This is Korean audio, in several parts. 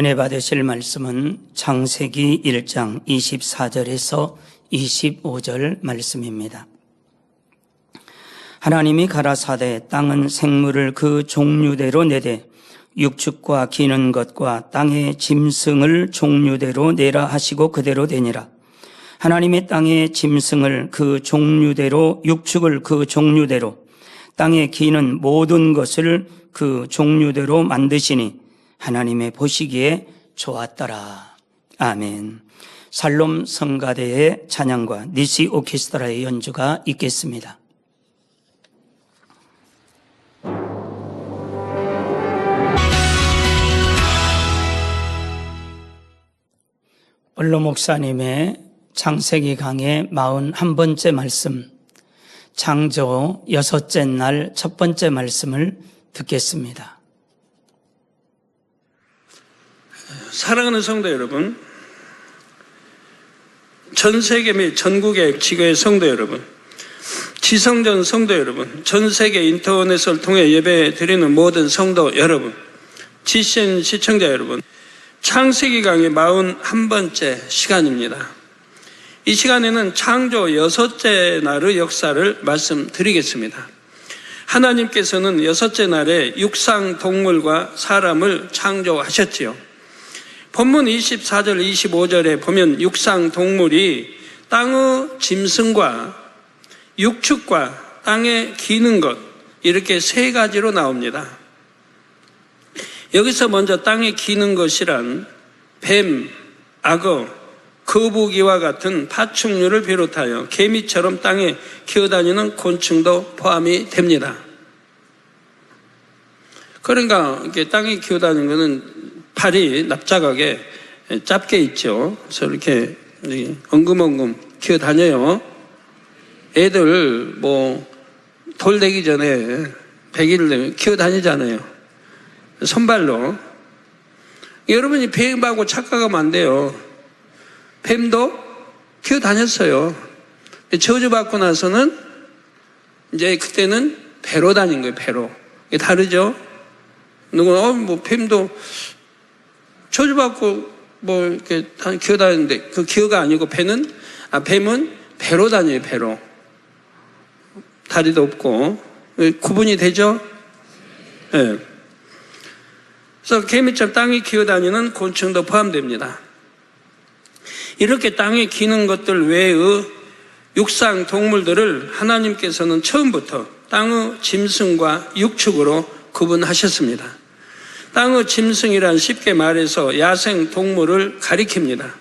은혜 받으실 말씀은 창세기 1장 24절에서 25절 말씀입니다. 하나님이 가라사대 땅은 생물을 그 종류대로 내되 육축과 기는 것과 땅의 짐승을 종류대로 내라 하시고 그대로 되니라. 하나님의 땅의 짐승을 그 종류대로 육축을 그 종류대로 땅에 기는 모든 것을 그 종류대로 만드시니 하나님의 보시기에 좋았더라. 아멘. 살롬 성가대의 찬양과 니시 오케스트라의 연주가 있겠습니다. 원로 목사님의 창세기 강의 41번째 말씀, 창조 6째 날 1번째 말씀을 듣겠습니다. 사랑하는 성도 여러분, 전 세계 및 전국의 지교의 성도 여러분, 지성전 성도 여러분, 전 세계 인터넷을 통해 예배 드리는 모든 성도 여러분, GCN 시청자 여러분, 창세기 강의 41번째 시간입니다. 이 시간에는 창조 6째 날의 역사를 말씀드리겠습니다. 하나님께서는 6째 날에 육상 동물과 사람을 창조하셨지요. 본문 24절 25절에 보면 육상 동물이 땅의 짐승과 육축과 땅에 기는 것, 이렇게 세 가지로 나옵니다. 여기서 먼저 땅에 기는 것이란 뱀, 악어, 거북이와 같은 파충류를 비롯하여 개미처럼 땅에 기어다니는 곤충도 포함이 됩니다. 그러니까 이렇게 땅에 기어다니는 것은 팔이 납작하게 짧게 있죠. 그래서 이렇게 엉금엉금 기어다녀요. 애들 돌 되기 전에 100일 되면 기어다니잖아요. 손발로. 여러분이 뱀하고 착각하면 안 돼요. 뱀도 기어다녔어요. 저주받고 나서는 이제 그때는 배로 다닌 거예요. 배로. 이게 다르죠? 누구는 뱀도 저주받고 이렇게 기어다니는데 그 기어가 아니고 뱀은 배로 다녀요. 배로. 다리도 없고. 구분이 되죠? 예. 네. 그래서 개미처럼 땅에 기어다니는 곤충도 포함됩니다. 이렇게 땅에 기는 것들 외의 육상 동물들을 하나님께서는 처음부터 땅의 짐승과 육축으로 구분하셨습니다. 땅의 짐승이란 쉽게 말해서 야생 동물을 가리킵니다.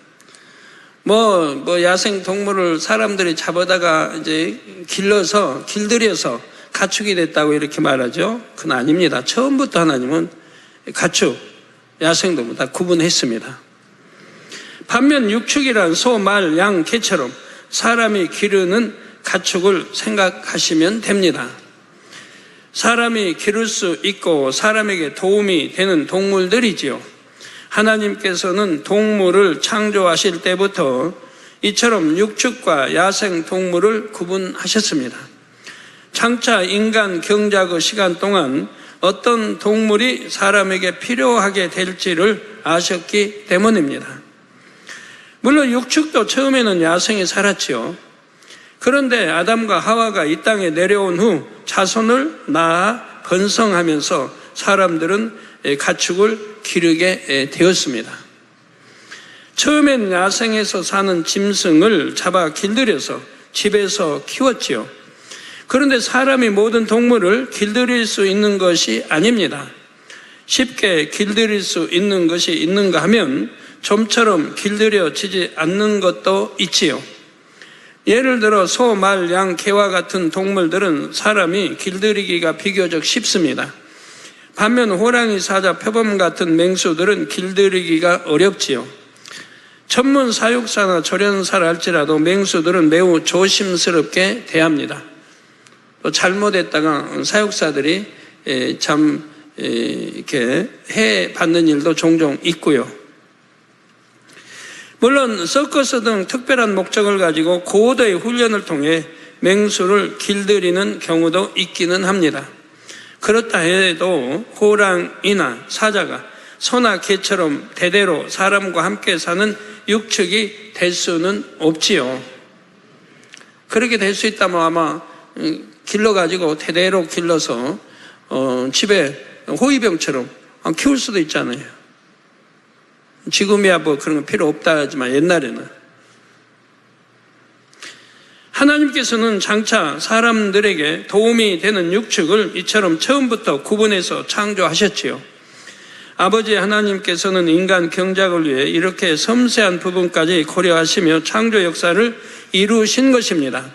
야생 동물을 사람들이 잡아다가 이제 길들여서 가축이 됐다고 이렇게 말하죠. 그건 아닙니다. 처음부터 하나님은 가축, 야생동물 다 구분했습니다. 반면 육축이란 소, 말, 양, 개처럼 사람이 기르는 가축을 생각하시면 됩니다. 사람이 기를 수 있고 사람에게 도움이 되는 동물들이지요. 하나님께서는 동물을 창조하실 때부터 이처럼 육축과 야생 동물을 구분하셨습니다. 장차 인간 경작의 시간 동안 어떤 동물이 사람에게 필요하게 될지를 아셨기 때문입니다. 물론 육축도 처음에는 야생에 살았지요. 그런데 아담과 하와가 이 땅에 내려온 후 자손을 낳아 번성하면서 사람들은 가축을 기르게 되었습니다. 처음엔 야생에서 사는 짐승을 잡아 길들여서 집에서 키웠지요. 그런데 사람이 모든 동물을 길들일 수 있는 것이 아닙니다. 쉽게 길들일 수 있는 것이 있는가 하면 좀처럼 길들여지지 않는 것도 있지요. 예를 들어 소, 말, 양, 개와 같은 동물들은 사람이 길들이기가 비교적 쉽습니다. 반면 호랑이, 사자, 표범 같은 맹수들은 길들이기가 어렵지요. 전문 사육사나 조련사를 할지라도 맹수들은 매우 조심스럽게 대합니다. 또 잘못했다가 사육사들이 이렇게 해 받는 일도 종종 있고요. 물론 서커스 등 특별한 목적을 가지고 고도의 훈련을 통해 맹수를 길들이는 경우도 있기는 합니다. 그렇다 해도 호랑이나 사자가 소나 개처럼 대대로 사람과 함께 사는 육축이 될 수는 없지요. 그렇게 될 수 있다면 아마 길러가지고 대대로 길러서 집에 호위병처럼 키울 수도 있잖아요. 지금이야 뭐 그런 거 필요 없다 하지만 옛날에는. 하나님께서는 장차 사람들에게 도움이 되는 육축을 이처럼 처음부터 구분해서 창조하셨지요. 아버지 하나님께서는 인간 경작을 위해 이렇게 섬세한 부분까지 고려하시며 창조 역사를 이루신 것입니다.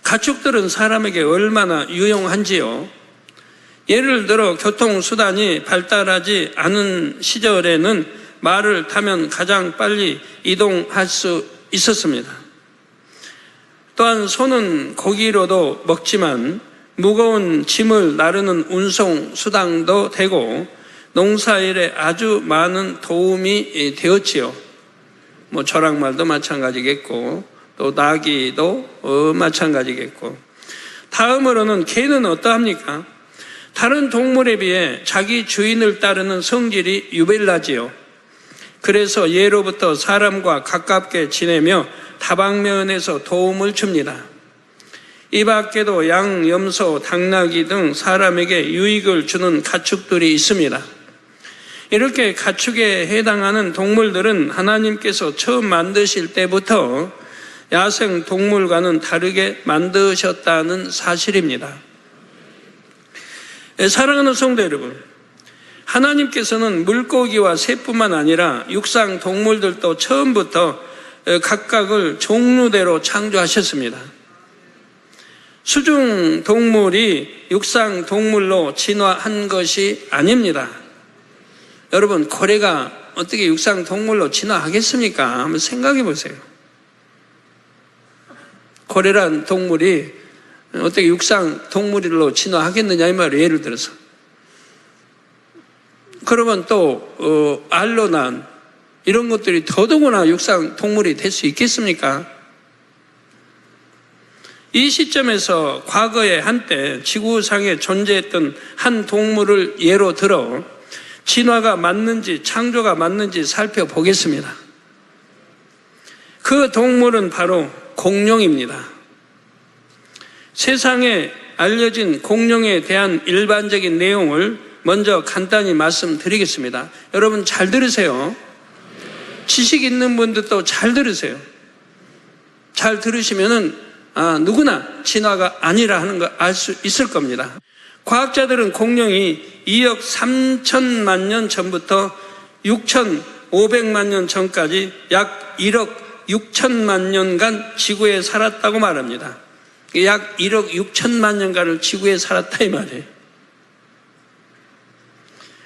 가축들은 사람에게 얼마나 유용한지요. 예를 들어 교통수단이 발달하지 않은 시절에는 말을 타면 가장 빨리 이동할 수 있었습니다. 또한 소는 고기로도 먹지만 무거운 짐을 나르는 운송 수단도 되고 농사일에 아주 많은 도움이 되었지요. 뭐 조랑말도 마찬가지겠고 또 나귀도 마찬가지겠고. 다음으로는 개는 어떠합니까? 다른 동물에 비해 자기 주인을 따르는 성질이 유별나지요. 그래서 예로부터 사람과 가깝게 지내며 다방면에서 도움을 줍니다. 이 밖에도 양, 염소, 당나귀 등 사람에게 유익을 주는 가축들이 있습니다. 이렇게 가축에 해당하는 동물들은 하나님께서 처음 만드실 때부터 야생 동물과는 다르게 만드셨다는 사실입니다. 사랑하는 성도 여러분, 하나님께서는 물고기와 새뿐만 아니라 육상 동물들도 처음부터 각각을 종류대로 창조하셨습니다. 수중 동물이 육상 동물로 진화한 것이 아닙니다. 여러분, 고래가 어떻게 육상 동물로 진화하겠습니까? 한번 생각해 보세요. 고래란 동물이 어떻게 육상 동물로 진화하겠느냐 이 말이에요. 예를 들어서. 그러면 또 알로 난 이런 것들이 더더구나 육상 동물이 될 수 있겠습니까? 이 시점에서 과거에 한때 지구상에 존재했던 한 동물을 예로 들어 진화가 맞는지 창조가 맞는지 살펴보겠습니다. 그 동물은 바로 공룡입니다. 세상에 알려진 공룡에 대한 일반적인 내용을 먼저 간단히 말씀드리겠습니다. 여러분 잘 들으세요. 지식 있는 분들도 잘 들으세요. 잘 들으시면은 누구나 진화가 아니라 하는 거 알 수 있을 겁니다. 과학자들은 공룡이 2억 3천만 년 전부터 6,500만 년 전까지 약 1억 6천만 년간 지구에 살았다고 말합니다. 약 1억 6천만 년간을 지구에 살았다 이 말이에요.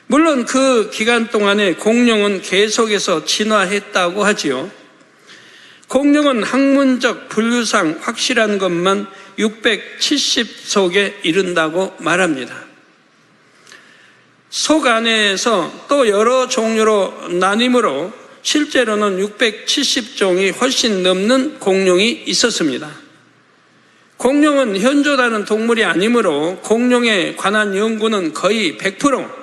물론 그 기간 동안에 공룡은 계속해서 진화했다고 하지요. 공룡은 학문적 분류상 확실한 것만 670속에 이른다고 말합니다. 속 안에서 또 여러 종류로 나뉘므로 실제로는 670종이 훨씬 넘는 공룡이 있었습니다. 공룡은 현존하는 동물이 아니므로 공룡에 관한 연구는 거의 100%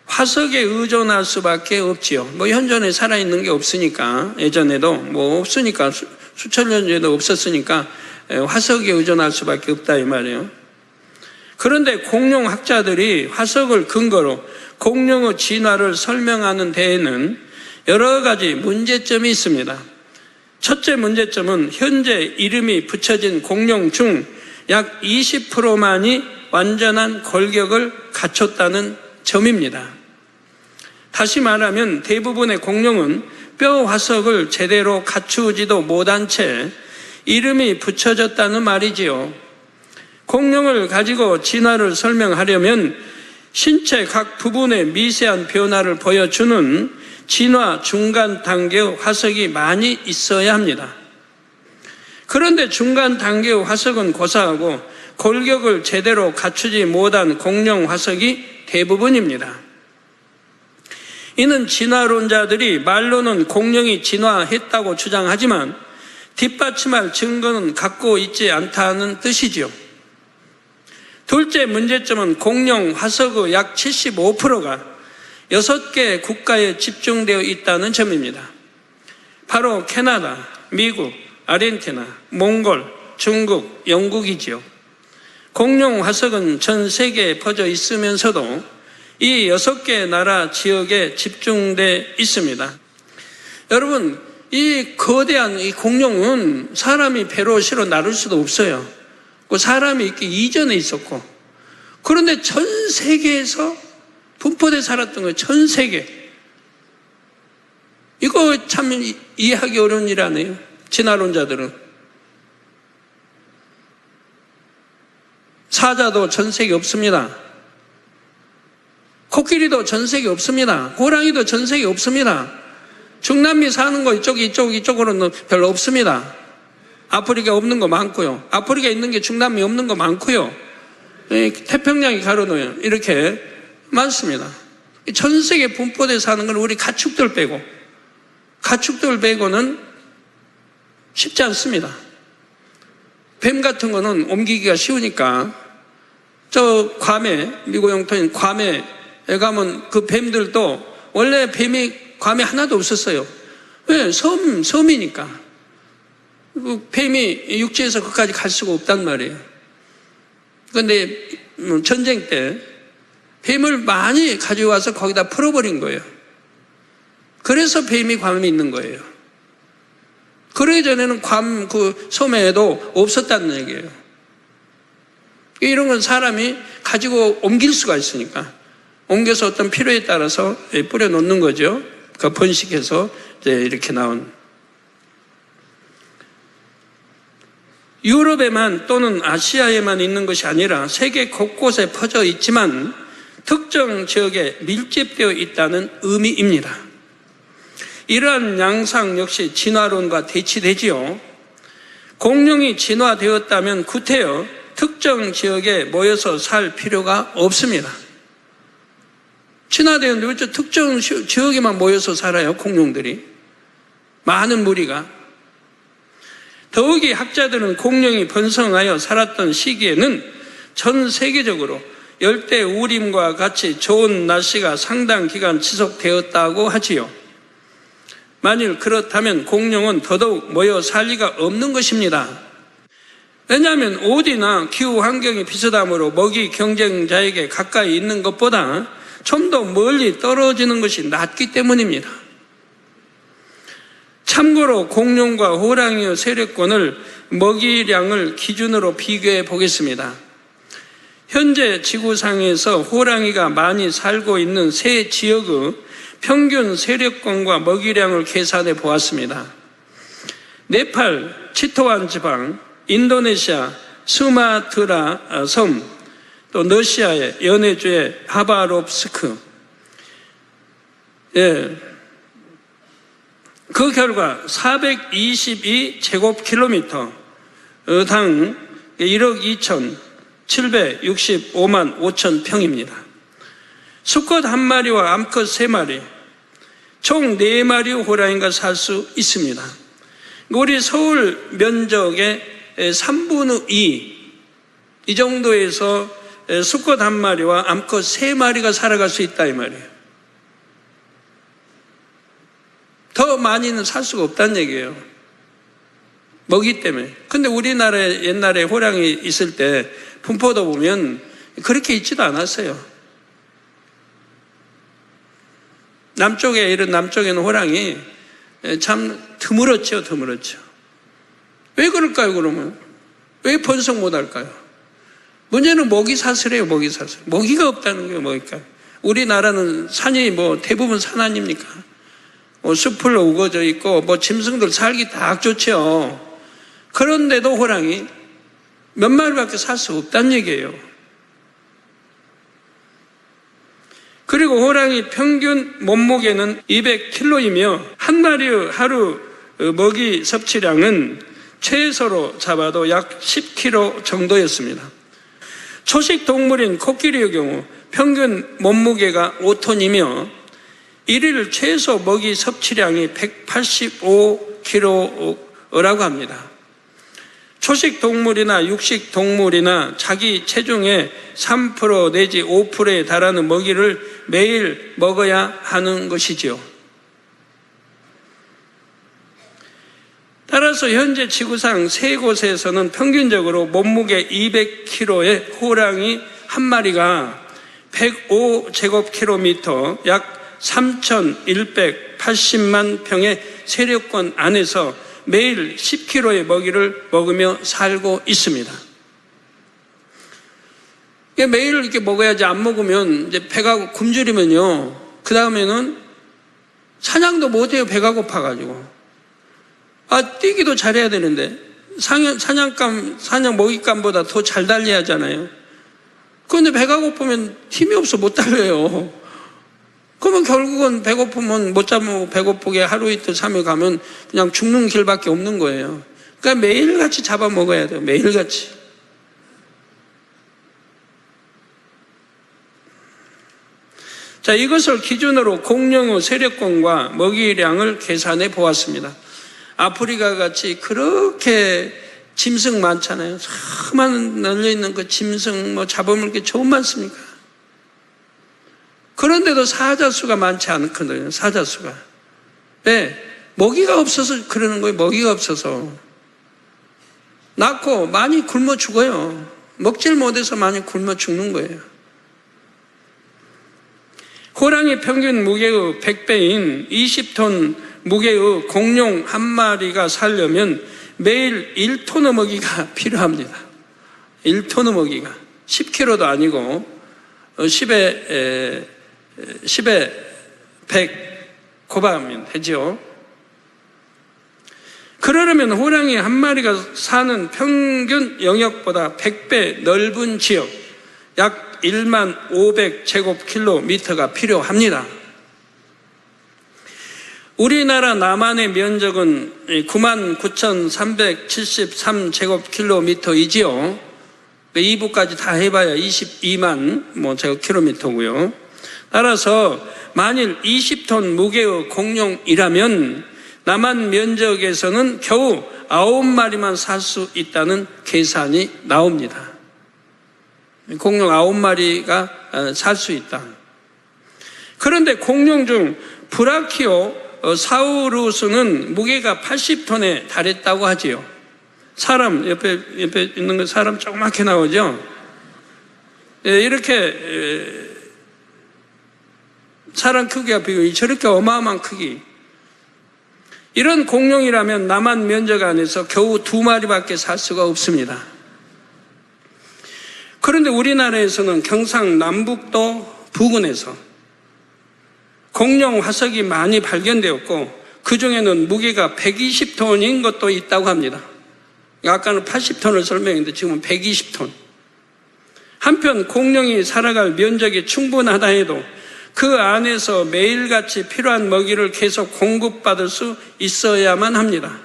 화석에 의존할 수밖에 없지요. 뭐 현존에 살아있는 게 없으니까, 예전에도 뭐 없으니까, 수천 년 전에도 없었으니까 화석에 의존할 수밖에 없다 이 말이에요. 그런데 공룡 학자들이 화석을 근거로 공룡의 진화를 설명하는 데에는 여러 가지 문제점이 있습니다. 첫째 문제점은 현재 이름이 붙여진 공룡 중 약 20%만이 완전한 골격을 갖췄다는 점입니다. 다시 말하면 대부분의 공룡은 뼈 화석을 제대로 갖추지도 못한 채 이름이 붙여졌다는 말이지요. 공룡을 가지고 진화를 설명하려면 신체 각 부분의 미세한 변화를 보여주는 진화 중간 단계의 화석이 많이 있어야 합니다. 그런데 중간 단계의 화석은 고사하고 골격을 제대로 갖추지 못한 공룡 화석이 대부분입니다. 이는 진화론자들이 말로는 공룡이 진화했다고 주장하지만 뒷받침할 증거는 갖고 있지 않다는 뜻이지요. 둘째 문제점은 공룡 화석의 약 75%가 6개 국가에 집중되어 있다는 점입니다. 바로 캐나다, 미국, 아르헨티나, 몽골, 중국, 영국이지요. 공룡 화석은 전 세계에 퍼져 있으면서도 이 6개 나라 지역에 집중되어 있습니다. 여러분, 이 거대한 이 공룡은 사람이 배로 실어 나를 수도 없어요. 그 사람이 있기 이전에 있었고, 그런데 전 세계에서 분포돼 살았던 거예요. 전 세계. 이거 참 이해하기 어려운 일 아니에요. 진화론자들은. 사자도 전 세계 없습니다. 코끼리도 전 세계 없습니다. 호랑이도 전 세계 없습니다. 중남미 사는 거 이쪽으로는 별로 없습니다. 아프리카 없는 거 많고요. 아프리카 있는 게 중남미 없는 거 많고요. 태평양이 가로놓여요. 이렇게 많습니다. 전 세계 분포돼 사는 건 우리 가축들 빼고는 쉽지 않습니다. 뱀 같은 거는 옮기기가 쉬우니까 저 괌에, 미국 영토인 괌에 가면 그 뱀들도 원래 괌에 하나도 없었어요. 왜? 섬이니까. 그 뱀이 육지에서 그까지 갈 수가 없단 말이에요. 그런데 전쟁 때 뱀을 많이 가져와서 거기다 풀어버린 거예요. 그래서 뱀이 괌에 있는 거예요. 그러기 전에는 괌 그 섬에도 없었다는 얘기예요. 이런 건 사람이 가지고 옮길 수가 있으니까 옮겨서 어떤 필요에 따라서 뿌려 놓는 거죠. 그 번식해서 이제 이렇게 나온. 유럽에만 또는 아시아에만 있는 것이 아니라 세계 곳곳에 퍼져 있지만 특정 지역에 밀집되어 있다는 의미입니다. 이러한 양상 역시 진화론과 대치되지요. 공룡이 진화되었다면 구태여 특정 지역에 모여서 살 필요가 없습니다. 진화되었는데 왜 특정 지역에만 모여서 살아요, 공룡들이? 많은 무리가. 더욱이 학자들은 공룡이 번성하여 살았던 시기에는 전 세계적으로 열대 우림과 같이 좋은 날씨가 상당 기간 지속되었다고 하지요. 만일 그렇다면 공룡은 더더욱 모여 살 리가 없는 것입니다. 왜냐하면 옷이나 기후 환경이 비슷하므로 먹이 경쟁자에게 가까이 있는 것보다 좀 더 멀리 떨어지는 것이 낫기 때문입니다. 참고로 공룡과 호랑이의 세력권을 먹이량을 기준으로 비교해 보겠습니다. 현재 지구상에서 호랑이가 많이 살고 있는 세 지역의 평균 세력권과 먹이량을 계산해 보았습니다. 네팔 치토완 지방, 인도네시아 스마트라 섬, 또 러시아의 연해주의 하바롭스크. 그 결과 422제곱킬로미터 당 1억 2,765만 5천 평입니다. 수컷 1마리와 암컷 3마리, 총 4마리 호랑이가 살 수 있습니다. 우리 서울 면적의 3분의 2, 이 정도에서 수컷 1마리와 암컷 3마리가 살아갈 수 있다 이 말이에요. 더 많이는 살 수가 없다는 얘기예요. 먹이 때문에. 근데 우리나라에 옛날에 호랑이 있을 때 분포도 보면 그렇게 있지도 않았어요. 남쪽에는 호랑이 참 드물었죠. 왜 그럴까요, 그러면? 왜 번성 못 할까요? 문제는 먹이 사슬이에요, 먹이 사슬. 먹이가 없다는 거예요, 먹이가. 우리나라는 산이 대부분 산 아닙니까? 숲으로 우거져 있고, 짐승들 살기 딱 좋죠. 그런데도 호랑이 몇 마리밖에 살 수 없다는 얘기예요. 그리고 호랑이 평균 몸무게는 200kg이며 한 마리의 하루 먹이 섭취량은 최소로 잡아도 약 10kg 정도였습니다. 초식 동물인 코끼리의 경우 평균 몸무게가 5톤이며 일일 최소 먹이 섭취량이 185kg라고 합니다. 초식 동물이나 육식 동물이나 자기 체중의 3% 내지 5%에 달하는 먹이를 매일 먹어야 하는 것이지요. 따라서 현재 지구상 세 곳에서는 평균적으로 몸무게 200kg의 호랑이 한 마리가 105제곱킬로미터 약 3,180만 평의 세력권 안에서 매일 10kg의 먹이를 먹으며 살고 있습니다. 매일 이렇게 먹어야지, 안 먹으면 이제 배가 굶주리면요, 그 다음에는 사냥도 못해요. 배가 고파가지고. 뛰기도 잘해야 되는데 사냥 먹잇감보다 더 잘 달려야 하잖아요. 그런데 배가 고프면 힘이 없어 못 달려요. 그러면 결국은 배고프면 못 잡고 배고프게 하루 이틀 3일 가면 그냥 죽는 길밖에 없는 거예요. 그러니까 매일같이 잡아 먹어야 돼요. 매일같이. 자, 이것을 기준으로 공룡의 세력권과 먹이량을 계산해 보았습니다. 아프리카 같이 그렇게 짐승 많잖아요. 수많은 널려있는 그 짐승 잡아먹을 게 좋은 많습니까? 그런데도 사자수가 많지 않거든요. 사자수가. 왜? 먹이가 없어서 그러는 거예요. 먹이가 없어서. 낳고 많이 굶어 죽어요. 먹질 못해서 많이 굶어 죽는 거예요. 호랑이 평균 무게의 100배인 20톤 무게의 공룡 한 마리가 살려면 매일 1톤의 먹이가 필요합니다. 1톤의 먹이가. 10kg도 아니고 10에 100 곱하면 되죠. 그러려면 호랑이 한 마리가 사는 평균 영역보다 100배 넓은 지역, 약 1만 500제곱킬로미터가 필요합니다. 우리나라 남한의 면적은 99,373제곱킬로미터이지요. 2부까지 다 해봐야 22만 제곱킬로미터고요. 따라서 만일 20톤 무게의 공룡이라면 남한 면적에서는 겨우 9마리만 살 수 있다는 계산이 나옵니다. 공룡 9마리가 살 수 있다. 그런데 공룡 중 브라키오사우루스는 무게가 80톤에 달했다고 하지요. 사람 옆에 있는 거 사람 조그맣게 나오죠. 이렇게 사람 크기가 비교 저렇게 어마어마한 크기. 이런 공룡이라면 남한 면적 안에서 겨우 2마리밖에 살 수가 없습니다. 그런데 우리나라에서는 경상남북도 부근에서 공룡 화석이 많이 발견되었고 그 중에는 무게가 120톤인 것도 있다고 합니다. 아까는 80톤을 설명했는데 지금은 120톤. 한편 공룡이 살아갈 면적이 충분하다 해도 그 안에서 매일같이 필요한 먹이를 계속 공급받을 수 있어야만 합니다.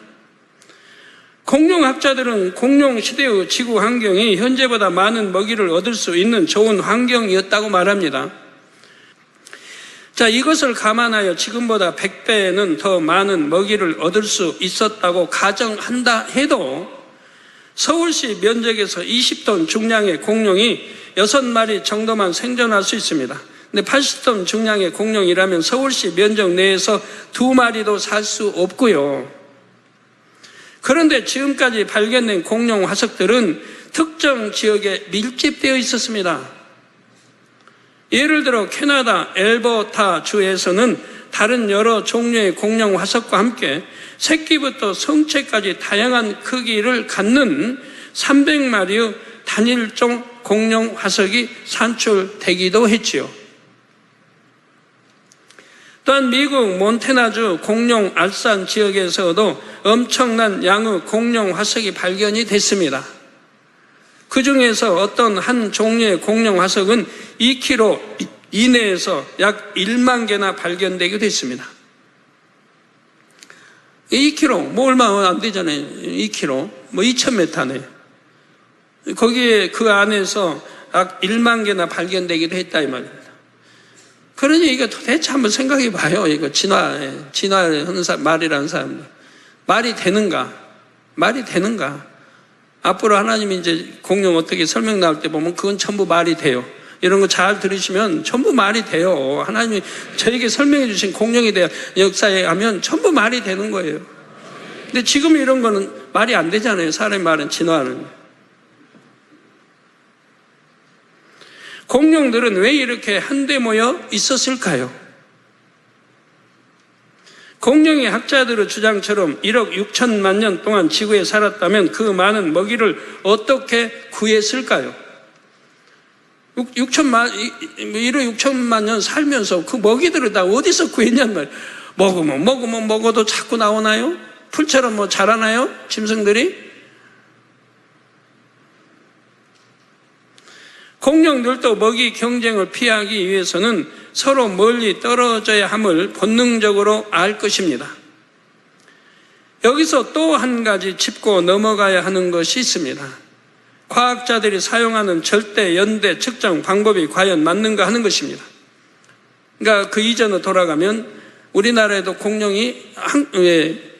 공룡학자들은 공룡 시대의 지구 환경이 현재보다 많은 먹이를 얻을 수 있는 좋은 환경이었다고 말합니다. 자, 이것을 감안하여 지금보다 100배는 더 많은 먹이를 얻을 수 있었다고 가정한다 해도 서울시 면적에서 20톤 중량의 공룡이 6마리 정도만 생존할 수 있습니다. 근데 80톤 중량의 공룡이라면 서울시 면적 내에서 2마리도 살 수 없고요. 그런데 지금까지 발견된 공룡 화석들은 특정 지역에 밀집되어 있었습니다. 예를 들어 캐나다 엘버타 주에서는 다른 여러 종류의 공룡 화석과 함께 새끼부터 성체까지 다양한 크기를 갖는 300마리의 단일종 공룡 화석이 산출되기도 했지요. 또한 미국 몬태나주 공룡 알산 지역에서도 엄청난 양의 공룡 화석이 발견이 됐습니다. 그 중에서 어떤 한 종류의 공룡 화석은 2km 이내에서 약 1만 개나 발견되기도 했습니다. 2km, 얼마 안 되잖아요. 2km, 2,000m네. 거기에 그 안에서 약 1만 개나 발견되기도 했다 이 말입니다. 그러니 이거 도대체 한번 생각해 봐요. 이거 진화하는 말이라는 사람들. 말이 되는가? 말이 되는가? 앞으로 하나님이 이제 공룡 어떻게 설명 나올 때 보면 그건 전부 말이 돼요. 이런 거 잘 들으시면 전부 말이 돼요. 하나님이 저에게 설명해 주신 공룡에 대한 역사에 하면 전부 말이 되는 거예요. 근데 지금 이런 거는 말이 안 되잖아요. 사람의 말은 진화하는. 공룡들은 왜 이렇게 한데 모여 있었을까요? 공룡이 학자들의 주장처럼 1억 6천만 년 동안 지구에 살았다면 그 많은 먹이를 어떻게 구했을까요? 1억 6천만 년 살면서 그 먹이들을 다 어디서 구했냔 말이에요. 먹어도 자꾸 나오나요? 풀처럼 뭐 자라나요? 짐승들이? 공룡들도 먹이 경쟁을 피하기 위해서는 서로 멀리 떨어져야 함을 본능적으로 알 것입니다. 여기서 또 한 가지 짚고 넘어가야 하는 것이 있습니다. 과학자들이 사용하는 절대 연대 측정 방법이 과연 맞는가 하는 것입니다. 그러니까 그 이전으로 돌아가면 우리나라에도 공룡이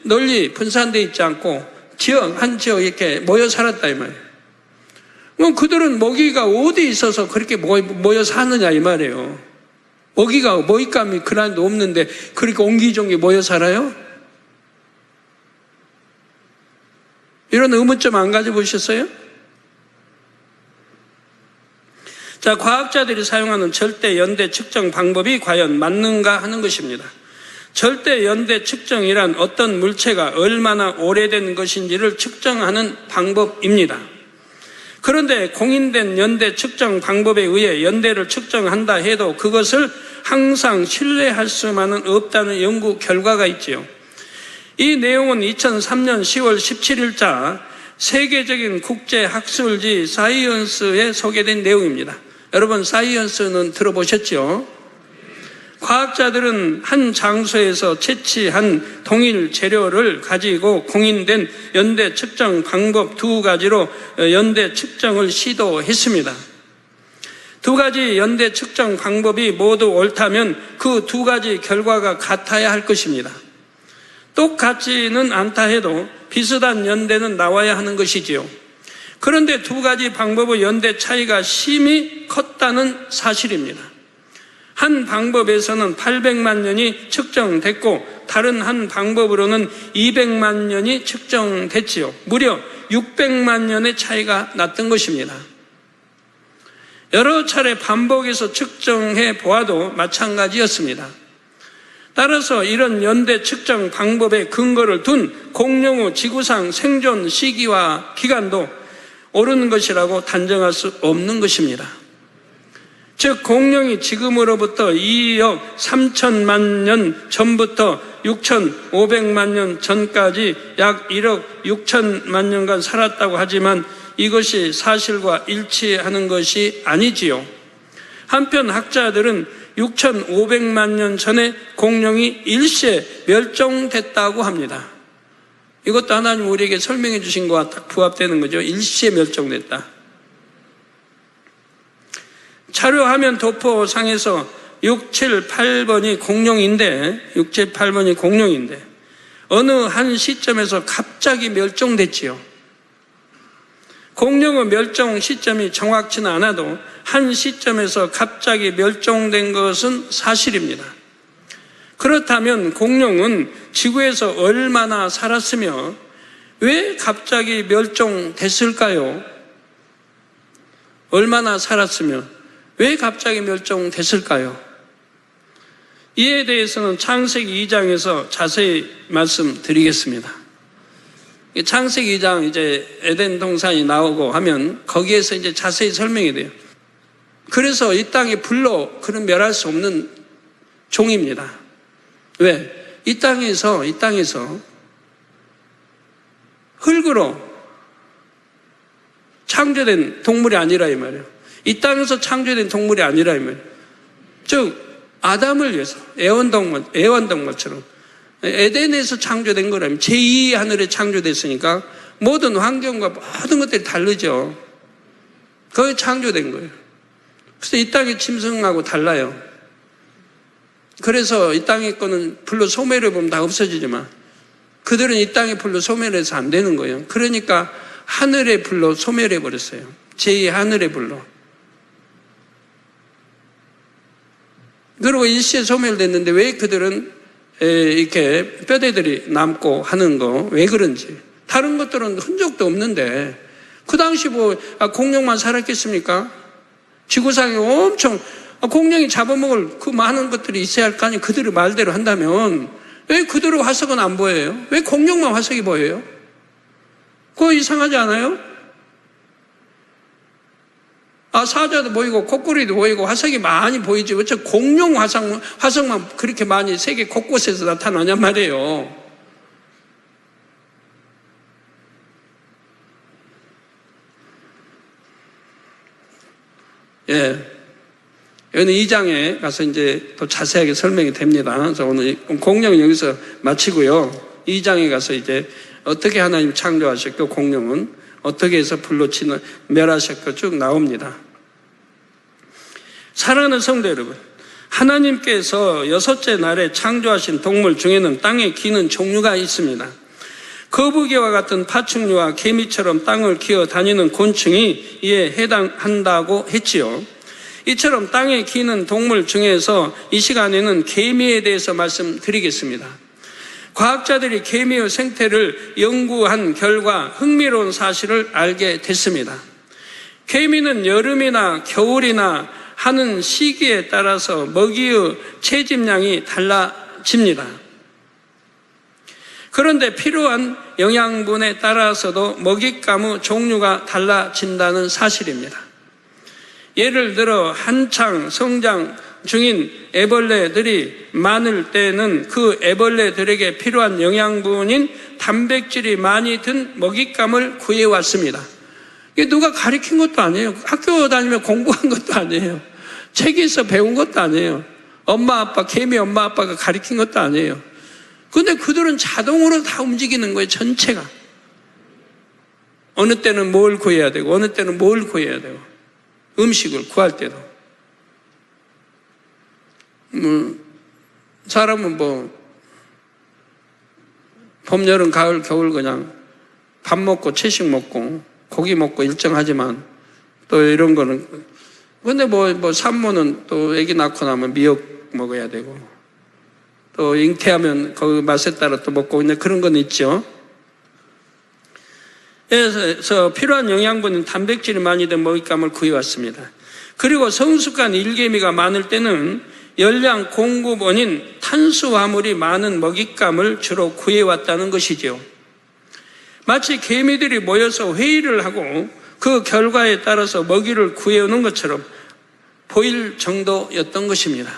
널리 분산되어 있지 않고 한 지역 이렇게 모여 살았다 이 말이에요. 그럼 그들은 먹이가 어디 있어서 그렇게 모여 사느냐 이 말이에요. 먹잇감이 그날도 없는데 그렇게 옹기종기 모여 살아요? 이런 의문점 안 가져보셨어요? 자, 과학자들이 사용하는 절대 연대 측정 방법이 과연 맞는가 하는 것입니다. 절대 연대 측정이란 어떤 물체가 얼마나 오래된 것인지를 측정하는 방법입니다. 그런데 공인된 연대 측정 방법에 의해 연대를 측정한다 해도 그것을 항상 신뢰할 수만은 없다는 연구 결과가 있지요. 이 내용은 2003년 10월 17일자 세계적인 국제학술지 사이언스에 소개된 내용입니다. 여러분 사이언스는 들어보셨죠? 과학자들은 한 장소에서 채취한 동일 재료를 가지고 공인된 연대 측정 방법 두 가지로 연대 측정을 시도했습니다. 두 가지 연대 측정 방법이 모두 옳다면 그 두 가지 결과가 같아야 할 것입니다. 똑같지는 않다 해도 비슷한 연대는 나와야 하는 것이지요. 그런데 두 가지 방법의 연대 차이가 심히 컸다는 사실입니다. 한 방법에서는 800만 년이 측정됐고 다른 한 방법으로는 200만 년이 측정됐지요. 무려 600만 년의 차이가 났던 것입니다. 여러 차례 반복해서 측정해 보아도 마찬가지였습니다. 따라서 이런 연대 측정 방법의 근거를 둔 공룡의 지구상 생존 시기와 기간도 옳은 것이라고 단정할 수 없는 것입니다. 즉 공룡이 지금으로부터 2억 3천만 년 전부터 6,500만 년 전까지 약 1억 6천만 년간 살았다고 하지만 이것이 사실과 일치하는 것이 아니지요. 한편 학자들은 6,500만 년 전에 공룡이 일시에 멸종됐다고 합니다. 이것도 하나님 우리에게 설명해 주신 것과 딱 부합되는 거죠. 일시에 멸종됐다. 자료화면 도포상에서 6, 7, 8번이 공룡인데 어느 한 시점에서 갑자기 멸종됐지요. 공룡의 멸종 시점이 정확치는 않아도 한 시점에서 갑자기 멸종된 것은 사실입니다. 그렇다면 공룡은 지구에서 얼마나 살았으며 왜 갑자기 멸종됐을까요? 얼마나 살았으며 왜 갑자기 멸종됐을까요? 이에 대해서는 창세기 2장에서 자세히 말씀드리겠습니다. 창세기 2장 이제 에덴 동산이 나오고 하면 거기에서 이제 자세히 설명이 돼요. 그래서 이 땅에 불로 그는 멸할 수 없는 종입니다. 왜? 이 땅에서 흙으로 창조된 동물이 아니라 이 말이에요. 이 땅에서 창조된 동물이 아니라 이 말이에요. 즉 아담을 위해서 애완동물처럼 에덴에서 창조된 거라면 제2의 하늘에 창조됐으니까 모든 환경과 모든 것들이 다르죠. 거기 창조된 거예요. 그래서 이 땅의 짐승하고 달라요. 그래서 이 땅의 거는 불로 소멸해 보면 다 없어지지만 그들은 이 땅의 불로 소멸해서 안 되는 거예요. 그러니까 하늘의 불로 소멸해 버렸어요. 제2의 하늘의 불로. 그리고 일시에 소멸됐는데 왜 그들은 이렇게 뼈대들이 남고 하는 거 왜 그런지. 다른 것들은 흔적도 없는데 그 당시 공룡만 살았겠습니까? 지구상에 엄청 공룡이 잡아먹을 그 많은 것들이 있어야 할 거 아니에요. 그들의 말대로 한다면 왜 그들의 화석은 안 보여요? 왜 공룡만 화석이 보여요? 그거 이상하지 않아요? 사자도 보이고 코끼리도 보이고 화석이 많이 보이지 왜 저 공룡 화석만 그렇게 많이 세계 곳곳에서 나타나냔 말이에요. 여기는 2장에 가서 이제 또 자세하게 설명이 됩니다. 그래서 오늘 공룡은 여기서 마치고요. 2장에 가서 이제 어떻게 하나님 창조하셨고 공룡은 어떻게 해서 불로 멸하셨고 쭉 나옵니다. 사랑하는 성도 여러분, 하나님께서 6째 날에 창조하신 동물 중에는 땅에 기는 종류가 있습니다. 거북이와 같은 파충류와 개미처럼 땅을 기어 다니는 곤충이 이에 해당한다고 했지요. 이처럼 땅에 기는 동물 중에서 이 시간에는 개미에 대해서 말씀드리겠습니다. 과학자들이 개미의 생태를 연구한 결과 흥미로운 사실을 알게 됐습니다. 개미는 여름이나 겨울이나 하는 시기에 따라서 먹이의 채집량이 달라집니다. 그런데 필요한 영양분에 따라서도 먹잇감의 종류가 달라진다는 사실입니다. 예를 들어 한창 성장 중인 애벌레들이 많을 때는 그 애벌레들에게 필요한 영양분인 단백질이 많이 든 먹잇감을 구해왔습니다. 이게 누가 가르친 것도 아니에요. 학교 다니며 공부한 것도 아니에요. 책에서 배운 것도 아니에요. 개미 엄마 아빠가 가르친 것도 아니에요. 근데 그들은 자동으로 다 움직이는 거예요. 전체가. 어느 때는 뭘 구해야 되고 어느 때는 뭘 구해야 되고 음식을 구할 때도. 사람은 봄, 여름, 가을, 겨울 그냥 밥 먹고 채식 먹고 고기 먹고 일정하지만 또 이런 거는 근데 산모는 또 아기 낳고 나면 미역 먹어야 되고 또 잉태하면 그 맛에 따라 또 먹고 그런 건 있죠. 그래서 필요한 영양분은 단백질이 많이 든 먹잇감을 구해왔습니다. 그리고 성숙한 일개미가 많을 때는 열량 공급원인 탄수화물이 많은 먹잇감을 주로 구해왔다는 것이죠. 마치 개미들이 모여서 회의를 하고 그 결과에 따라서 먹이를 구해오는 것처럼 보일 정도였던 것입니다.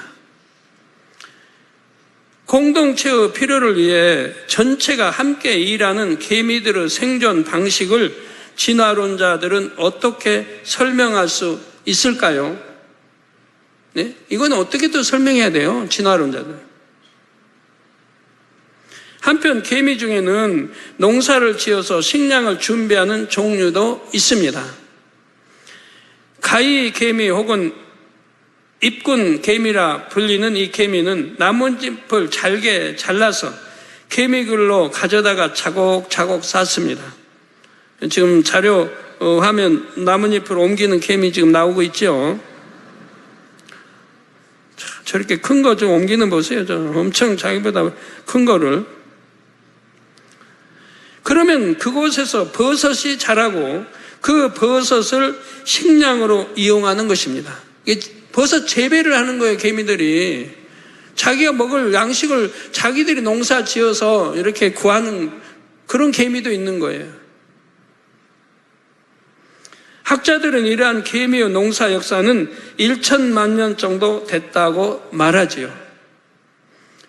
공동체의 필요를 위해 전체가 함께 일하는 개미들의 생존 방식을 진화론자들은 어떻게 설명할 수 있을까요? 네? 이건 어떻게 또 설명해야 돼요? 진화론자들. 한편 개미 중에는 농사를 지어서 식량을 준비하는 종류도 있습니다. 가위 개미 혹은 입군 개미라 불리는 이 개미는 나뭇잎을 잘게 잘라서 개미굴로 가져다가 차곡차곡 쌓습니다. 지금 자료 화면 나뭇잎을 옮기는 개미 지금 나오고 있죠. 저렇게 큰 거 좀 옮기는 보세요. 엄청 자기보다 큰 거를. 그러면 그곳에서 버섯이 자라고 그 버섯을 식량으로 이용하는 것입니다. 버섯 재배를 하는 거예요, 개미들이. 자기가 먹을 양식을 자기들이 농사 지어서 이렇게 구하는 그런 개미도 있는 거예요. 학자들은 이러한 개미의 농사 역사는 1천만 년 정도 됐다고 말하지요.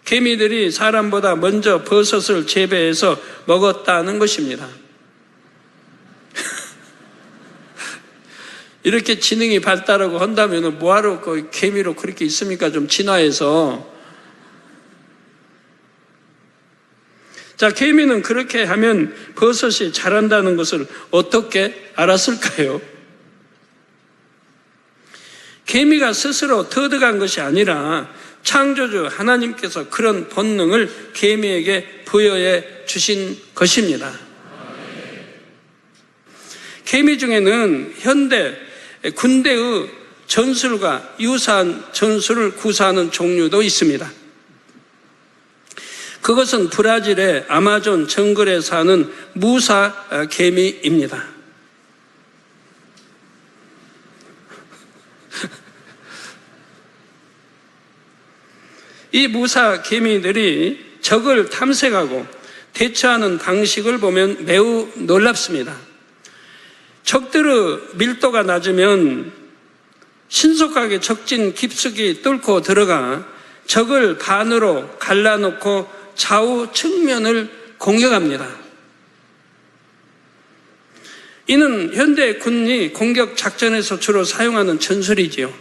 개미들이 사람보다 먼저 버섯을 재배해서 먹었다는 것입니다. 이렇게 지능이 발달하고 한다면 뭐하러 그 개미로 그렇게 있습니까? 좀 진화해서. 자, 개미는 그렇게 하면 버섯이 자란다는 것을 어떻게 알았을까요? 개미가 스스로 터득한 것이 아니라 창조주 하나님께서 그런 본능을 개미에게 부여해 주신 것입니다. 개미 중에는 현대 군대의 전술과 유사한 전술을 구사하는 종류도 있습니다. 그것은 브라질의 아마존 정글에 사는 무사 개미입니다. 이 무사 개미들이 적을 탐색하고 대처하는 방식을 보면 매우 놀랍습니다. 적들의 밀도가 낮으면 신속하게 적진 깊숙이 뚫고 들어가 적을 반으로 갈라놓고 좌우 측면을 공격합니다. 이는 현대 군이 공격 작전에서 주로 사용하는 전술이지요.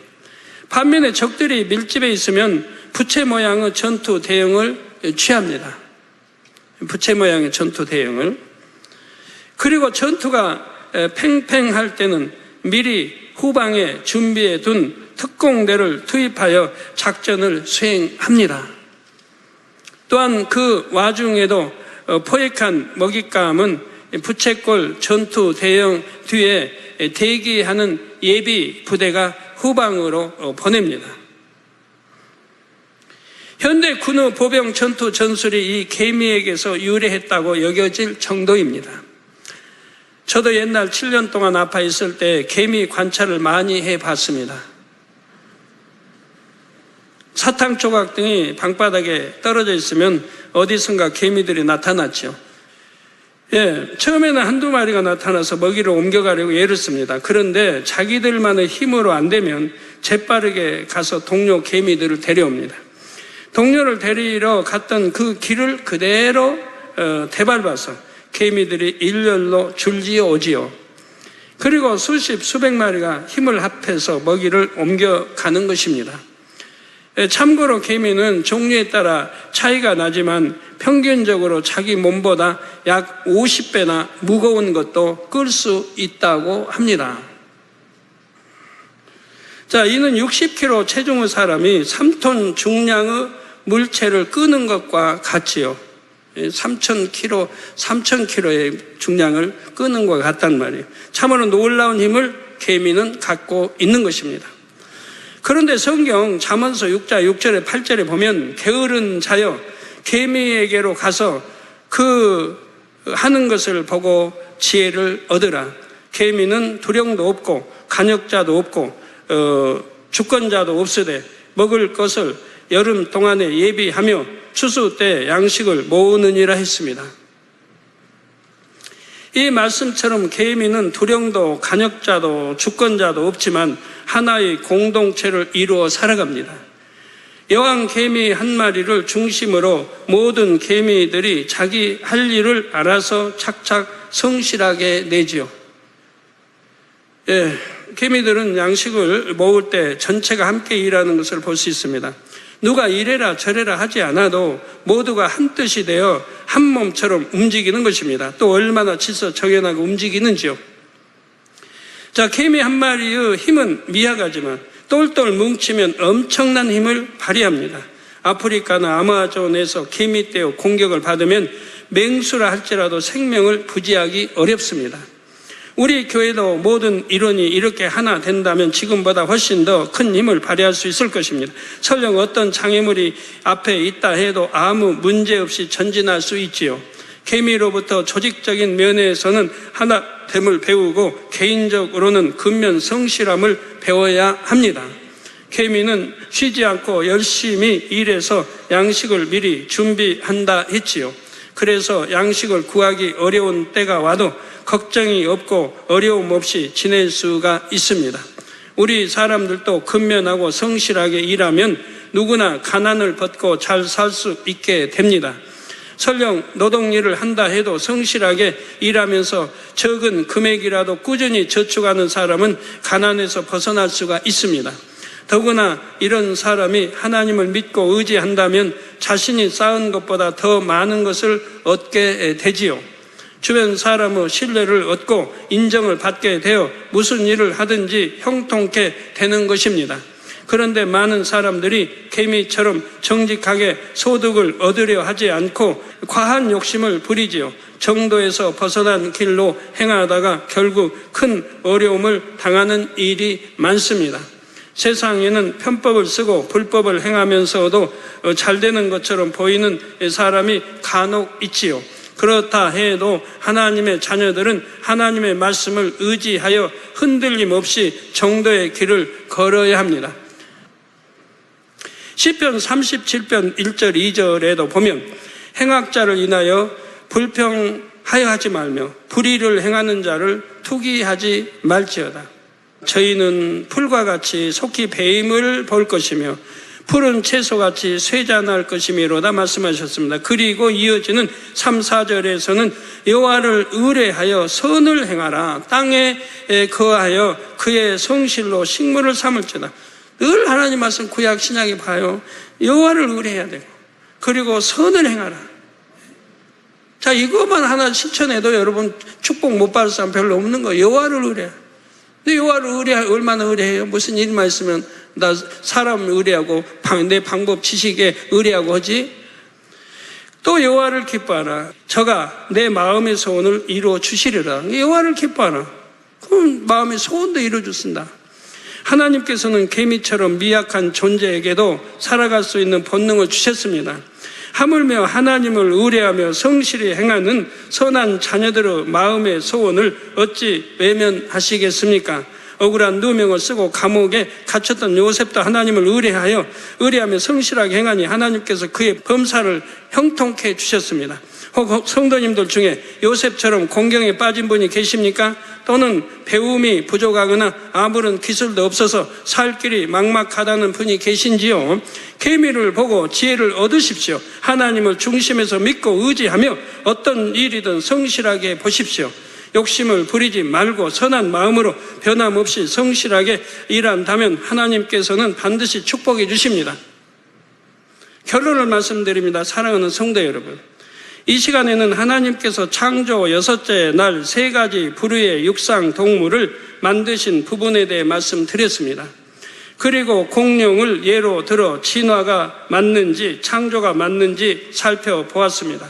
반면에 적들이 밀집해 있으면 부채 모양의 전투 대응을 취합니다. 부채 모양의 전투 대응을. 그리고 전투가 팽팽할 때는 미리 후방에 준비해 둔 특공대를 투입하여 작전을 수행합니다. 또한 그 와중에도 포획한 먹잇감은 부채꼴 전투 대응 뒤에 대기하는 예비 부대가 후방으로 보냅니다. 현대 군의 보병 전투 전술이 이 개미에게서 유래했다고 여겨질 정도입니다. 저도 옛날 7년 동안 아파 있을 때 개미 관찰을 많이 해봤습니다. 사탕 조각 등이 방바닥에 떨어져 있으면 어디선가 개미들이 나타났죠. 처음에는 한두 마리가 나타나서 먹이를 옮겨가려고 애를 씁니다. 그런데 자기들만의 힘으로 안 되면 재빠르게 가서 동료 개미들을 데려옵니다. 동료를 데리러 갔던 그 길을 그대로 되밟아서 개미들이 일렬로 줄지어 오지요. 그리고 수십 수백 마리가 힘을 합해서 먹이를 옮겨가는 것입니다. 참고로 개미는 종류에 따라 차이가 나지만 평균적으로 자기 몸보다 약 50배나 무거운 것도 끌 수 있다고 합니다. 자, 이는 60kg 체중의 사람이 3톤 중량의 물체를 끄는 것과 같지요. 3,000kg의 중량을 끄는 것과 같단 말이에요. 참으로 놀라운 힘을 개미는 갖고 있는 것입니다. 그런데 성경 잠언서 6장 6절에 8절에 보면 게으른 자여 개미에게로 가서 그 하는 것을 보고 지혜를 얻으라. 개미는 두령도 없고 간역자도 없고 주권자도 없으되 먹을 것을 여름 동안에 예비하며 추수 때 양식을 모으느니라 했습니다. 이 말씀처럼 개미는 두령도 간역자도 주권자도 없지만 하나의 공동체를 이루어 살아갑니다. 여왕 개미 한 마리를 중심으로 모든 개미들이 자기 할 일을 알아서 착착 성실하게 내지요. 개미들은 양식을 모을 때 전체가 함께 일하는 것을 볼 수 있습니다. 누가 이래라 저래라 하지 않아도 모두가 한 뜻이 되어 한 몸처럼 움직이는 것입니다. 또 얼마나 질서정연하게 움직이는지요. 자, 개미 한 마리의 힘은 미약하지만 똘똘 뭉치면 엄청난 힘을 발휘합니다. 아프리카나 아마존에서 개미떼의 공격을 받으면 맹수라 할지라도 생명을 부지하기 어렵습니다. 우리 교회도 모든 일원이 이렇게 하나 된다면 지금보다 훨씬 더 큰 힘을 발휘할 수 있을 것입니다. 설령 어떤 장애물이 앞에 있다 해도 아무 문제 없이 전진할 수 있지요. 개미로부터 조직적인 면에서는 하나됨을 배우고 개인적으로는 근면 성실함을 배워야 합니다. 개미는 쉬지 않고 열심히 일해서 양식을 미리 준비한다 했지요. 그래서 양식을 구하기 어려운 때가 와도 걱정이 없고 어려움 없이 지낼 수가 있습니다. 우리 사람들도 근면하고 성실하게 일하면 누구나 가난을 벗고 잘 살 수 있게 됩니다. 설령 노동일을 한다 해도 성실하게 일하면서 적은 금액이라도 꾸준히 저축하는 사람은 가난에서 벗어날 수가 있습니다. 더구나 이런 사람이 하나님을 믿고 의지한다면 자신이 쌓은 것보다 더 많은 것을 얻게 되지요. 주변 사람의 신뢰를 얻고 인정을 받게 되어 무슨 일을 하든지 형통케 되는 것입니다. 그런데 많은 사람들이 개미처럼 정직하게 소득을 얻으려 하지 않고 과한 욕심을 부리지요. 정도에서 벗어난 길로 행하다가 결국 큰 어려움을 당하는 일이 많습니다. 세상에는 편법을 쓰고 불법을 행하면서도 잘 되는 것처럼 보이는 사람이 간혹 있지요. 그렇다 해도 하나님의 자녀들은 하나님의 말씀을 의지하여 흔들림 없이 정도의 길을 걸어야 합니다. 시편 37편 1절 2절에도 보면 행악자를 인하여 불평하여 하지 말며 불의를 행하는 자를 투기하지 말지어다. 저희는 풀과 같이 속히 배임을 볼 것이며 푸른 채소같이 쇠잔할 것이미로다 말씀하셨습니다. 그리고 이어지는 3, 4절에서는 여호와를 의뢰하여 선을 행하라. 땅에 거하여 그의 성실로 식물을 삼을지어다. 늘 하나님 말씀 구약 신약에 봐요. 여호와를 의뢰해야 되고 그리고 선을 행하라. 자, 이것만 하나 실천해도 여러분 축복 못 받을 사람 별로 없는 거예요. 여호와를 의뢰해. 근데 여호와를 얼마나 의뢰해요? 무슨 일만 있으면 나 사람 의뢰하고 내 방법 지식에 의뢰하고 하지? 또 여호와를 기뻐하라. 저가 내 마음의 소원을 이루어 주시리라. 여호와를 기뻐하라. 그럼 마음의 소원도 이루어 주신다. 하나님께서는 개미처럼 미약한 존재에게도 살아갈 수 있는 본능을 주셨습니다. 하물며 하나님을 의뢰하며 성실히 행하는 선한 자녀들의 마음의 소원을 어찌 외면하시겠습니까? 억울한 누명을 쓰고 감옥에 갇혔던 요셉도 하나님을 의뢰하며 성실하게 행하니 하나님께서 그의 범사를 형통케 해주셨습니다. 혹 성도님들 중에 요셉처럼 공경에 빠진 분이 계십니까? 또는 배움이 부족하거나 아무런 기술도 없어서 살 길이 막막하다는 분이 계신지요? 계미를 보고 지혜를 얻으십시오. 하나님을 중심에서 믿고 의지하며 어떤 일이든 성실하게 보십시오. 욕심을 부리지 말고 선한 마음으로 변함없이 성실하게 일한다면 하나님께서는 반드시 축복해 주십니다. 결론을 말씀드립니다. 사랑하는 성도 여러분, 이 시간에는 하나님께서 창조 6째 날 3가지 부류의 육상 동물을 만드신 부분에 대해 말씀드렸습니다. 그리고 공룡을 예로 들어 진화가 맞는지 창조가 맞는지 살펴보았습니다.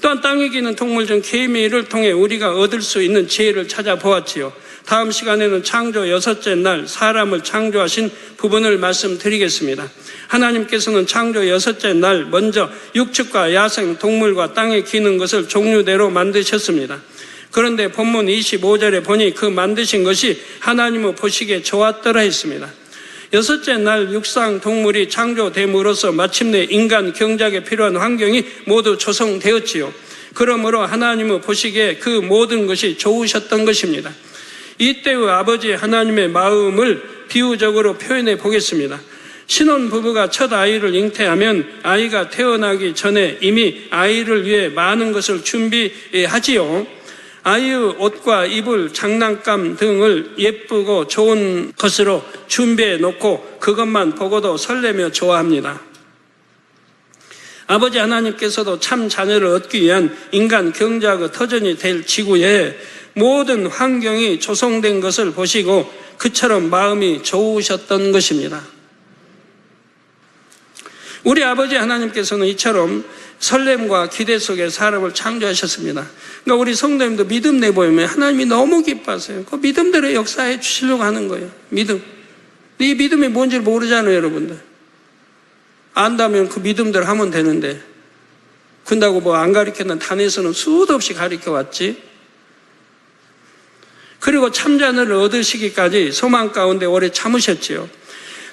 또한 땅에 기는 동물 중 개미를 통해 우리가 얻을 수 있는 지혜를 찾아보았지요. 다음 시간에는 창조 6째 날 사람을 창조하신 부분을 말씀드리겠습니다. 하나님께서는 창조 6째 날 먼저 육축과 야생 동물과 땅에 기는 것을 종류대로 만드셨습니다. 그런데 본문 25절에 보니 그 만드신 것이 하나님의 보시기에 좋았더라 했습니다. 6째 날 육상 동물이 창조됨으로써 마침내 인간 경작에 필요한 환경이 모두 조성되었지요. 그러므로 하나님의 보시기에 그 모든 것이 좋으셨던 것입니다. 이때의 아버지 하나님의 마음을 비유적으로 표현해 보겠습니다. 신혼부부가 첫 아이를 잉태하면 아이가 태어나기 전에 이미 아이를 위해 많은 것을 준비하지요. 아이의 옷과 이불, 장난감 등을 예쁘고 좋은 것으로 준비해 놓고 그것만 보고도 설레며 좋아합니다. 아버지 하나님께서도 참 자녀를 얻기 위한 인간 경작의 터전이 될 지구에 모든 환경이 조성된 것을 보시고 그처럼 마음이 좋으셨던 것입니다. 우리 아버지 하나님께서는 이처럼 설렘과 기대 속에 사람을 창조하셨습니다. 그러니까 우리 성도님도 믿음 내보이면 하나님이 너무 기뻐하세요. 그 믿음대로 역사해 주시려고 하는 거예요. 믿음. 이 믿음이 뭔지 모르잖아요, 여러분들. 안다면 그 믿음대로 하면 되는데. 근다고 뭐 안 가르쳤는 단에서는 수도 없이 가르쳐 왔지. 그리고 참자녀를 얻으시기까지 소망 가운데 오래 참으셨지요.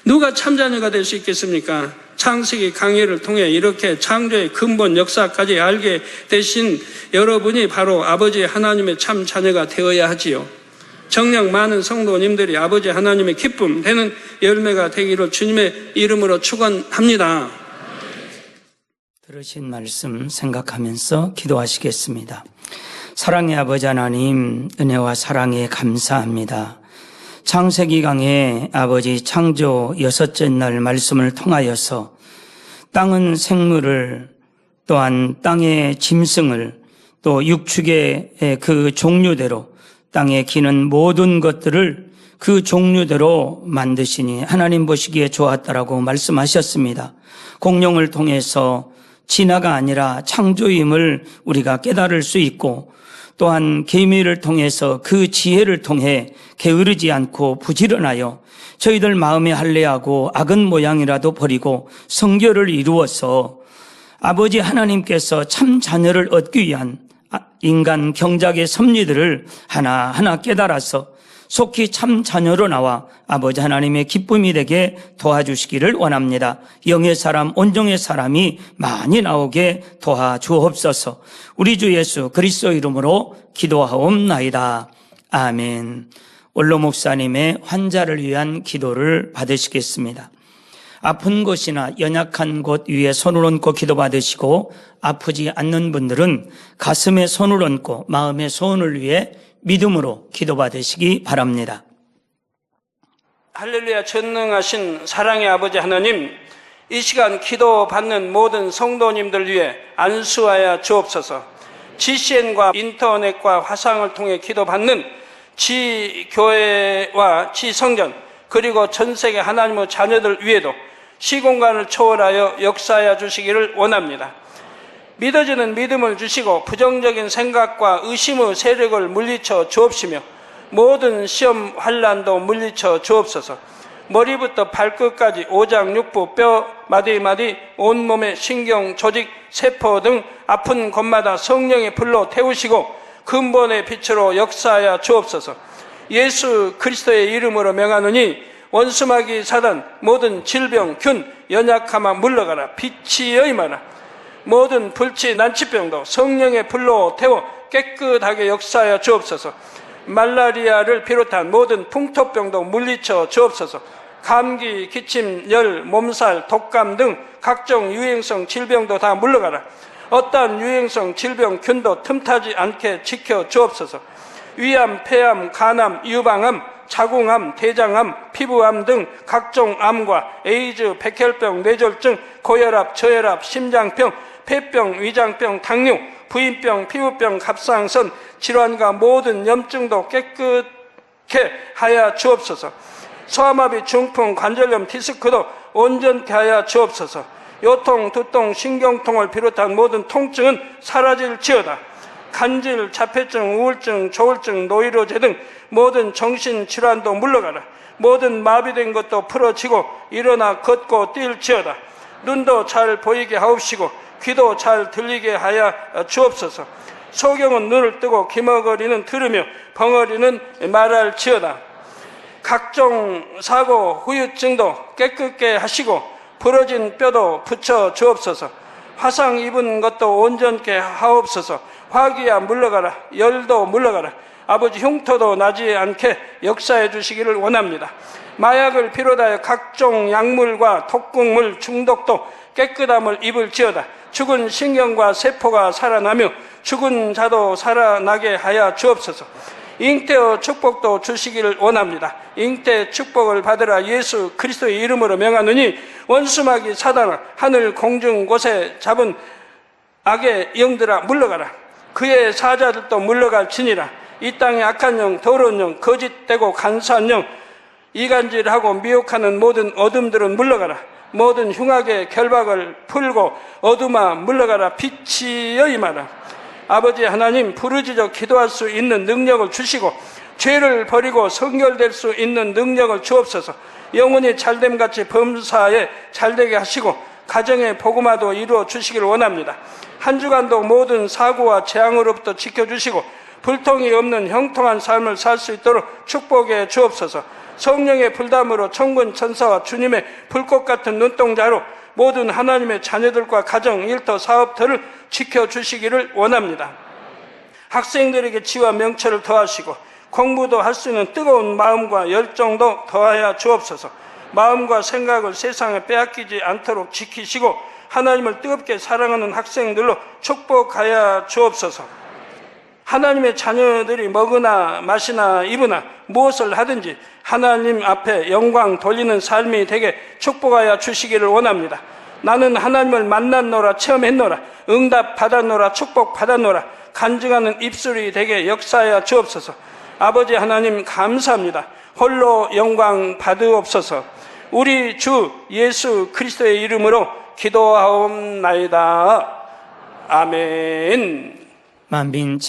누가 참자녀가 될 수 있겠습니까? 창세기 강의를 통해 이렇게 창조의 근본 역사까지 알게 되신 여러분이 바로 아버지 하나님의 참 자녀가 되어야 하지요. 정녕 많은 성도님들이 아버지 하나님의 기쁨 되는 열매가 되기를 주님의 이름으로 축원합니다. 들으신 말씀 생각하면서 기도하시겠습니다. 사랑의 아버지 하나님, 은혜와 사랑에 감사합니다. 창세기 강의 아버지 창조 6째 날 말씀을 통하여서 땅은 생물을 또한 땅의 짐승을 또 육축의 그 종류대로 땅에 기는 모든 것들을 그 종류대로 만드시니 하나님 보시기에 좋았다라고 말씀하셨습니다. 공룡을 통해서 진화가 아니라 창조임을 우리가 깨달을 수 있고, 또한 계미를 통해서 그 지혜를 통해 게으르지 않고 부지런하여 저희들 마음에 할례하고 악은 모양이라도 버리고 성결을 이루어서 아버지 하나님께서 참 자녀를 얻기 위한 인간 경작의 섭리들을 하나하나 깨달아서 속히 참 자녀로 나와 아버지 하나님의 기쁨이 되게 도와주시기를 원합니다. 영의 사람, 온종의 사람이 많이 나오게 도와주옵소서. 우리 주 예수 그리스도 이름으로 기도하옵나이다. 아멘. 원로 목사님의 환자를 위한 기도를 받으시겠습니다. 아픈 곳이나 연약한 곳 위에 손을 얹고 기도받으시고, 아프지 않는 분들은 가슴에 손을 얹고 마음의 소원을 위해 믿음으로 기도받으시기 바랍니다. 할렐루야. 전능하신 사랑의 아버지 하나님, 이 시간 기도받는 모든 성도님들 위해 안수하여 주옵소서. GCN과 인터넷과 화상을 통해 기도받는 지교회와 지성전, 그리고 전세계 하나님의 자녀들 위에도 시공간을 초월하여 역사하여 주시기를 원합니다. 믿어지는 믿음을 주시고 부정적인 생각과 의심의 세력을 물리쳐 주옵시며, 모든 시험 환난도 물리쳐 주옵소서. 머리부터 발끝까지 오장육부, 뼈, 마디마디, 온몸의 신경, 조직, 세포 등 아픈 곳마다 성령의 불로 태우시고 근본의 빛으로 역사하여 주옵소서. 예수 그리스도의 이름으로 명하노니 원수마귀 사단, 모든 질병, 균, 연약함아 물러가라. 빛이 여임하라. 모든 불치, 난치병도 성령의 불로 태워 깨끗하게 역사하여 주옵소서. 말라리아를 비롯한 모든 풍토병도 물리쳐 주옵소서. 감기, 기침, 열, 몸살, 독감 등 각종 유행성 질병도 다 물러가라. 어떠한 유행성 질병, 균도 틈타지 않게 지켜 주옵소서. 위암, 폐암, 간암, 유방암, 자궁암, 대장암, 피부암 등 각종 암과 에이즈, 백혈병, 뇌졸중, 고혈압, 저혈압, 심장병, 폐병, 위장병, 당뇨, 부인병, 피부병, 갑상선 질환과 모든 염증도 깨끗게 하여 주옵소서. 소아마비, 중풍, 관절염, 디스크도 온전케 하여 주옵소서. 요통, 두통, 신경통을 비롯한 모든 통증은 사라질지어다. 간질, 자폐증, 우울증, 조울증, 노이로제 등 모든 정신질환도 물러가라. 모든 마비된 것도 풀어지고 일어나 걷고 뛸지어다. 눈도 잘 보이게 하옵시고 귀도 잘 들리게 하여 주옵소서. 소경은 눈을 뜨고 기머거리는 들으며 벙어리는 말할지어다. 각종 사고, 후유증도 깨끗게 하시고 부러진 뼈도 붙여 주옵소서. 화상 입은 것도 온전케 하옵소서. 화기야 물러가라. 열도 물러가라. 아버지 흉터도 나지 않게 역사해 주시기를 원합니다. 마약을 비롯하여 각종 약물과 독극물 중독도 깨끗함을 입을지어다. 죽은 신경과 세포가 살아나며 죽은 자도 살아나게 하여 주옵소서. 잉태의 축복도 주시기를 원합니다. 잉태 축복을 받으라. 예수 그리스도의 이름으로 명하노니 원수마귀 사단아, 하늘 공중 곳에 잡은 악의 영들아 물러가라. 그의 사자들도 물러갈지니라. 이 땅의 악한 영, 더러운 영, 거짓되고 간사한 영, 이간질하고 미혹하는 모든 어둠들은 물러가라. 모든 흉악의 결박을 풀고 어둠아 물러가라. 빛이 여임하라. 아버지 하나님, 부르짖어 기도할 수 있는 능력을 주시고 죄를 버리고 성결될 수 있는 능력을 주옵소서. 영혼이 잘됨같이 범사에 잘되게 하시고 가정의 복음화도 이루어 주시기를 원합니다. 한 주간도 모든 사고와 재앙으로부터 지켜주시고 불통이 없는 형통한 삶을 살 수 있도록 축복해 주옵소서. 성령의 불담으로 천군 천사와 주님의 불꽃 같은 눈동자로 모든 하나님의 자녀들과 가정, 일터, 사업터를 지켜주시기를 원합니다. 학생들에게 지와 명철을 더하시고 공부도 할 수 있는 뜨거운 마음과 열정도 더하여 주옵소서. 마음과 생각을 세상에 빼앗기지 않도록 지키시고 하나님을 뜨겁게 사랑하는 학생들로 축복하여 주옵소서. 하나님의 자녀들이 먹으나 마시나 입으나 무엇을 하든지 하나님 앞에 영광 돌리는 삶이 되게 축복하여 주시기를 원합니다. 나는 하나님을 만났노라, 체험했노라, 응답 받았노라, 축복 받았노라, 간증하는 입술이 되게 역사하여 주옵소서. 아버지 하나님 감사합니다. 홀로 영광 받으옵소서. 우리 주 예수 그리스도의 이름으로 기도하옵나이다. 아멘. 만민